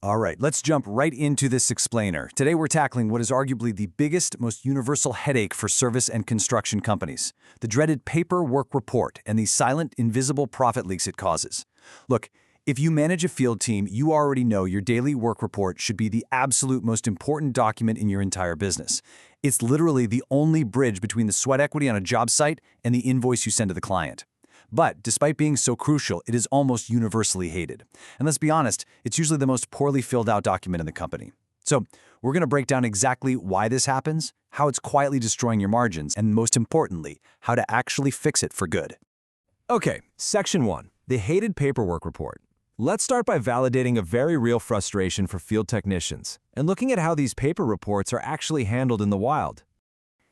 All right, let's jump right into this explainer. Today we're tackling what is arguably the biggest, most universal headache for service and construction companies, the dreaded paperwork report and the silent, invisible profit leaks it causes. Look, if you manage a field team, you already know your daily work report should be the absolute most important document in your entire business. It's literally the only bridge between the sweat equity on a job site and the invoice you send to the client. But despite being so crucial, it is almost universally hated. And let's be honest, it's usually the most poorly filled out document in the company. So we're going to break down exactly why this happens, how it's quietly destroying your margins, and most importantly, how to actually fix it for good. Okay, Section 1, the hated paperwork report. Let's start by validating a very real frustration for field technicians and looking at how these paper reports are actually handled in the wild.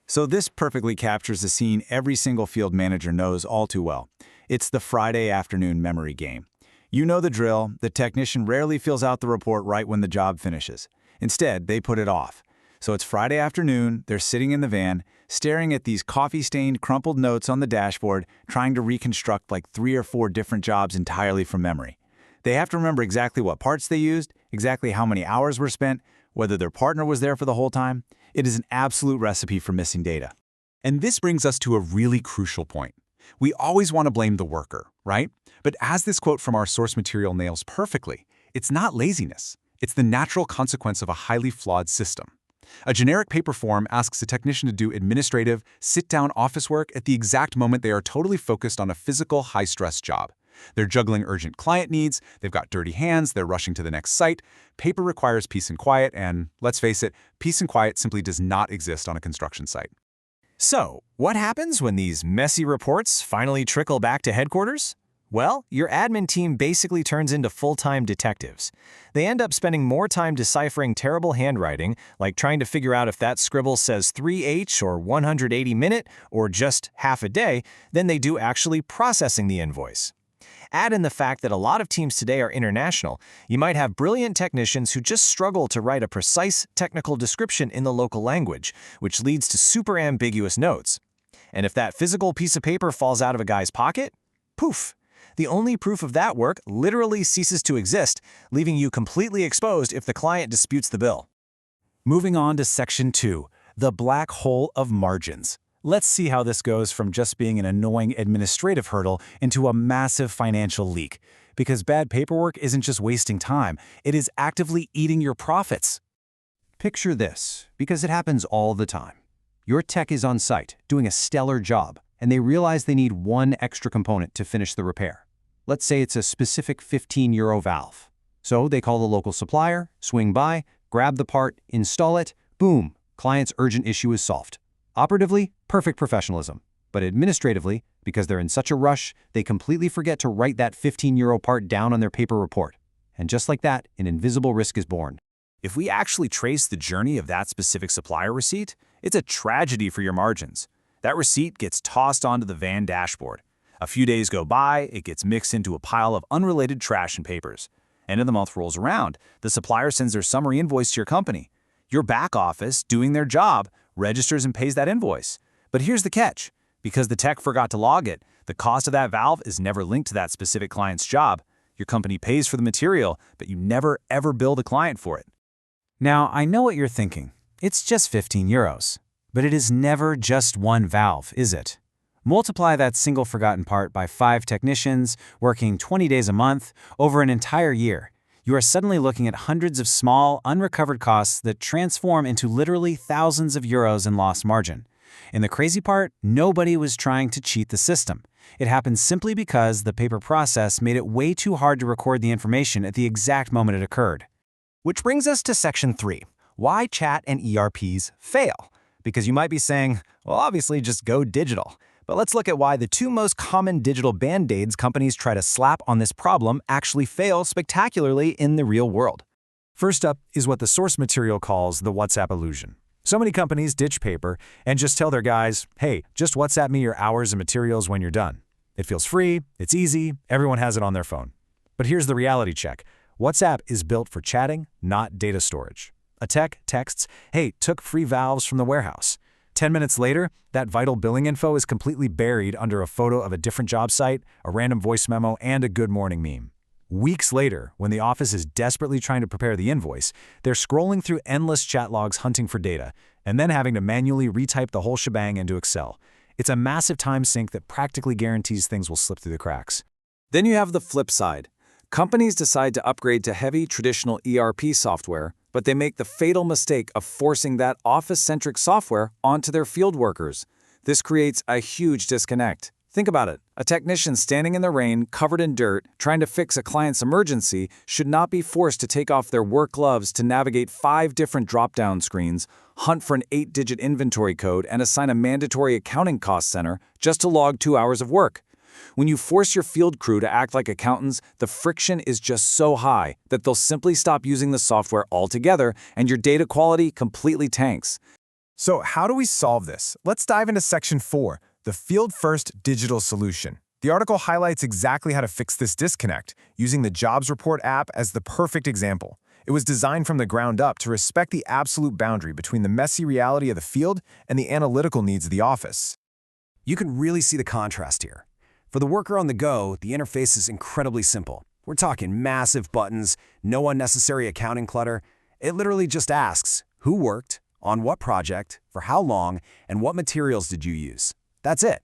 So this perfectly captures a scene every single field manager knows all too well. It's the Friday afternoon memory game. You know the drill. The technician rarely fills out the report right when the job finishes. Instead, they put it off. So it's Friday afternoon, they're sitting in the van, staring at these coffee-stained, crumpled notes on the dashboard, trying to reconstruct like 3 or 4 different jobs entirely from memory. They have to remember exactly what parts they used, exactly how many hours were spent, whether their partner was there for the whole time. It is an absolute recipe for missing data. And this brings us to a really crucial point. We always want to blame the worker, right? But as this quote from our source material nails perfectly, it's not laziness. It's the natural consequence of a highly flawed system. A generic paper form asks a technician to do administrative, sit-down office work at the exact moment they are totally focused on a physical, high-stress job. They're juggling urgent client needs, they've got dirty hands, they're rushing to the next site. Paper requires peace and quiet, and let's face it, peace and quiet simply does not exist on a construction site. So, what happens when these messy reports finally trickle back to headquarters? Well, your admin team basically turns into full-time detectives. They end up spending more time deciphering terrible handwriting, like trying to figure out if that scribble says 3H or 180 minute or just half a day, than they do actually processing the invoice. Add in the fact that a lot of teams today are international. You might have brilliant technicians who just struggle to write a precise technical description in the local language, which leads to super ambiguous notes. And if that physical piece of paper falls out of a guy's pocket, poof! The only proof of that work literally ceases to exist, leaving you completely exposed if the client disputes the bill. Moving on to Section 2, the black hole of margins. Let's see how this goes from just being an annoying administrative hurdle into a massive financial leak. Because bad paperwork isn't just wasting time, it is actively eating your profits. Picture this, because it happens all the time. Your tech is on site, doing a stellar job, and they realize they need one extra component to finish the repair. Let's say it's a specific €15 valve. So they call the local supplier, swing by, grab the part, install it, boom, client's urgent issue is solved. Operatively, perfect professionalism. But administratively, because they're in such a rush, they completely forget to write that €15 part down on their paper report. And just like that, an invisible risk is born. If we actually trace the journey of that specific supplier receipt, it's a tragedy for your margins. That receipt gets tossed onto the van dashboard. A few days go by, it gets mixed into a pile of unrelated trash and papers. End of the month rolls around, the supplier sends their summary invoice to your company. Your back office, doing their job, registers and pays that invoice. But here's the catch. Because the tech forgot to log it, the cost of that valve is never linked to that specific client's job. Your company pays for the material, but you never ever bill the client for it. Now, I know what you're thinking. It's just €15. But it is never just one valve, is it? Multiply that single forgotten part by 5 technicians working 20 days a month over an entire year. You are suddenly looking at hundreds of small, unrecovered costs that transform into literally thousands of euros in lost margin. And the crazy part, nobody was trying to cheat the system. It happened simply because the paper process made it way too hard to record the information at the exact moment it occurred. Which brings us to Section 3, why chat and ERPs fail. Because you might be saying, well, obviously just go digital. But let's look at why the 2 most common digital band-aids companies try to slap on this problem actually fail spectacularly in the real world. First up is what the source material calls the WhatsApp illusion. So many companies ditch paper and just tell their guys, hey, just WhatsApp me your hours and materials when you're done. It feels free, it's easy, everyone has it on their phone. But here's the reality check. WhatsApp is built for chatting, not data storage. A tech texts, hey, took free valves from the warehouse. 10 minutes later, that vital billing info is completely buried under a photo of a different job site, a random voice memo, and a good morning meme. Weeks later, when the office is desperately trying to prepare the invoice, they're scrolling through endless chat logs hunting for data, and then having to manually retype the whole shebang into Excel. It's a massive time sink that practically guarantees things will slip through the cracks. Then you have the flip side. Companies decide to upgrade to heavy traditional ERP software, but they make the fatal mistake of forcing that office-centric software onto their field workers. This creates a huge disconnect. Think about it. A technician standing in the rain, covered in dirt, trying to fix a client's emergency should not be forced to take off their work gloves to navigate 5 different drop-down screens, hunt for an 8-digit inventory code, and assign a mandatory accounting cost center just to log 2 hours of work. When you force your field crew to act like accountants, the friction is just so high that they'll simply stop using the software altogether and your data quality completely tanks. So how do we solve this? Let's dive into Section 4, the Field-First Digital Solution. The article highlights exactly how to fix this disconnect, using the Jobs Report app as the perfect example. It was designed from the ground up to respect the absolute boundary between the messy reality of the field and the analytical needs of the office. You can really see the contrast here. For the worker on the go, the interface is incredibly simple. We're talking massive buttons, no unnecessary accounting clutter. It literally just asks, who worked, on what project, for how long, and what materials did you use? That's it.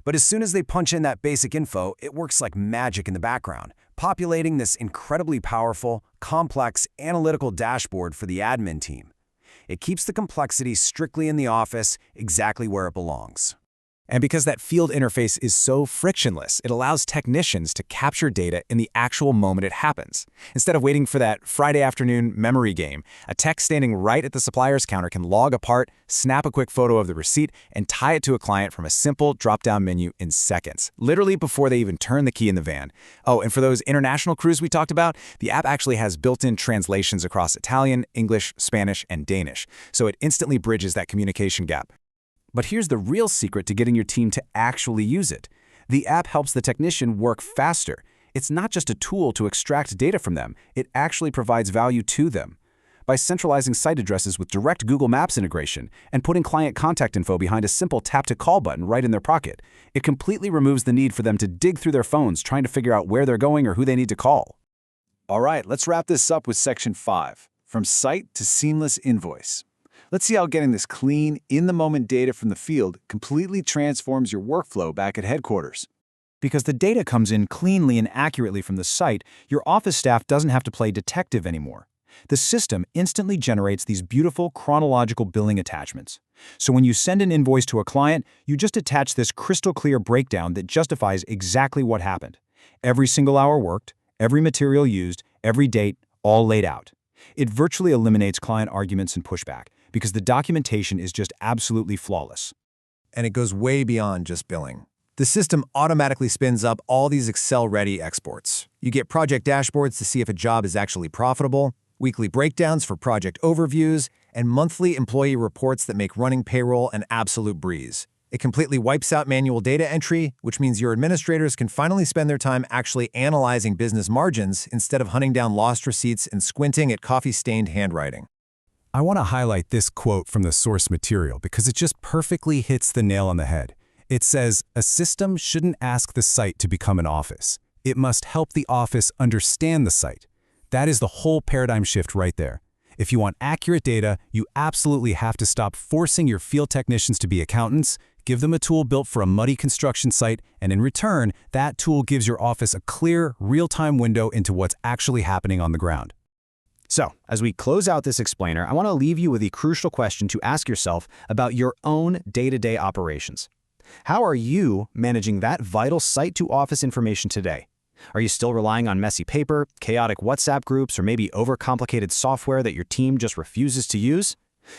But as soon as they punch in that basic info, it works like magic in the background, populating this incredibly powerful, complex, analytical dashboard for the admin team. It keeps the complexity strictly in the office, exactly where it belongs. And because that field interface is so frictionless, it allows technicians to capture data in the actual moment it happens. Instead of waiting for that Friday afternoon memory game, a tech standing right at the supplier's counter can log a part, snap a quick photo of the receipt, and tie it to a client from a simple drop-down menu in seconds, literally before they even turn the key in the van. Oh, and for those international crews we talked about, the app actually has built-in translations across Italian, English, Spanish, and Danish, so it instantly bridges that communication gap. But here's the real secret to getting your team to actually use it. The app helps the technician work faster. It's not just a tool to extract data from them, it actually provides value to them. By centralizing site addresses with direct Google Maps integration and putting client contact info behind a simple tap-to-call button right in their pocket, it completely removes the need for them to dig through their phones trying to figure out where they're going or who they need to call. All right, let's wrap this up with Section 5, from site to seamless invoice. Let's see how getting this clean, in-the-moment data from the field completely transforms your workflow back at headquarters. Because the data comes in cleanly and accurately from the site, your office staff doesn't have to play detective anymore. The system instantly generates these beautiful chronological billing attachments. So when you send an invoice to a client, you just attach this crystal-clear breakdown that justifies exactly what happened. Every single hour worked, every material used, every date, all laid out. It virtually eliminates client arguments and pushback, because the documentation is just absolutely flawless. And it goes way beyond just billing. The system automatically spins up all these Excel-ready exports. You get project dashboards to see if a job is actually profitable, weekly breakdowns for project overviews, and monthly employee reports that make running payroll an absolute breeze. It completely wipes out manual data entry, which means your administrators can finally spend their time actually analyzing business margins instead of hunting down lost receipts and squinting at coffee-stained handwriting. I want to highlight this quote from the source material because it just perfectly hits the nail on the head. It says, "A system shouldn't ask the site to become an office. It must help the office understand the site." That is the whole paradigm shift right there. If you want accurate data, you absolutely have to stop forcing your field technicians to be accountants, give them a tool built for a muddy construction site, and in return, that tool gives your office a clear, real-time window into what's actually happening on the ground. So, as we close out this explainer, I want to leave you with a crucial question to ask yourself about your own day-to-day operations. How are you managing that vital site-to-office information today? Are you still relying on messy paper, chaotic WhatsApp groups, or maybe overcomplicated software that your team just refuses to use?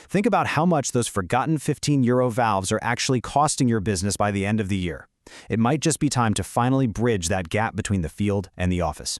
Think about how much those forgotten €15 valves are actually costing your business by the end of the year. It might just be time to finally bridge that gap between the field and the office.